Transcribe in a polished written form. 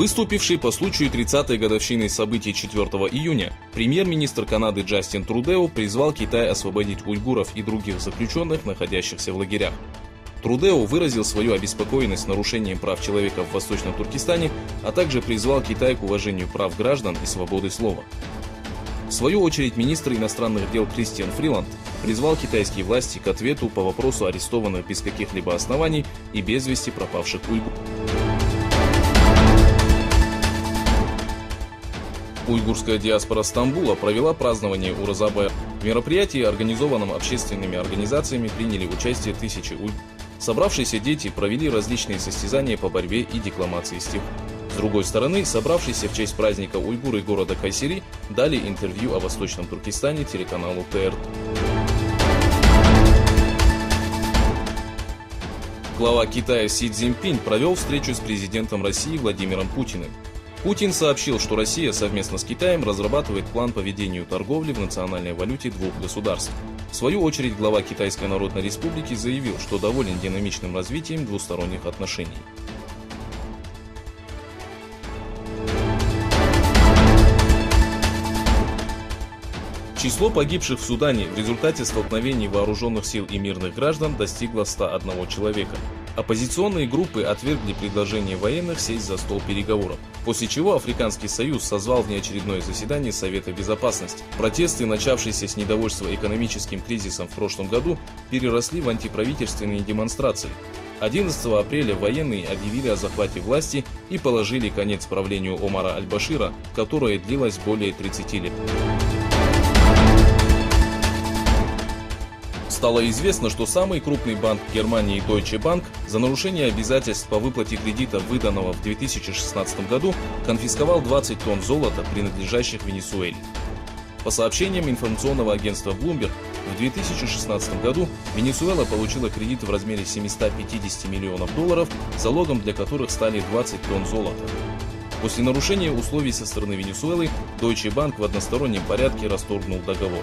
Выступивший по случаю 30-й годовщины событий 4 июня, премьер-министр Канады Джастин Трудео призвал Китай освободить уйгуров и других заключенных, находящихся в лагерях. Трудео выразил свою обеспокоенность нарушением прав человека в Восточном Туркестане, а также призвал Китай к уважению прав граждан и свободы слова. В свою очередь, министр иностранных дел Кристиан Фриланд призвал китайские власти к ответу по вопросу арестованных без каких-либо оснований и без вести пропавших уйгуров. Уйгурская диаспора Стамбула провела празднование Ураза-байрама. В мероприятии, организованном общественными организациями, приняли участие тысячи уйгуров. Собравшиеся дети провели различные состязания по борьбе и декламации стихов. С другой стороны, собравшиеся в честь праздника уйгуры города Кайсери дали интервью о Восточном Туркестане телеканалу ТРТ. Глава Китая Си Цзиньпинь провел встречу с президентом России Владимиром Путиным. Путин сообщил, что Россия совместно с Китаем разрабатывает план по ведению торговли в национальной валюте двух государств. В свою очередь, глава Китайской Народной Республики заявил, что доволен динамичным развитием двусторонних отношений. Число погибших в Судане в результате столкновений вооруженных сил и мирных граждан достигло 101 человека. Оппозиционные группы отвергли предложение военных сесть за стол переговоров, после чего Африканский союз созвал внеочередное заседание Совета Безопасности. Протесты, начавшиеся с недовольства экономическим кризисом в прошлом году, переросли в антиправительственные демонстрации. 11 апреля военные объявили о захвате власти и положили конец правлению Омара аль-Башира, которое длилось более 30 лет. Стало известно, что самый крупный банк Германии Deutsche Bank за нарушение обязательств по выплате кредита, выданного в 2016 году, конфисковал 20 тонн золота, принадлежащих Венесуэле. По сообщениям информационного агентства Bloomberg, в 2016 году Венесуэла получила кредит в размере 750 миллионов долларов, залогом для которых стали 20 тонн золота. После нарушения условий со стороны Венесуэлы, Deutsche Bank в одностороннем порядке расторгнул договор.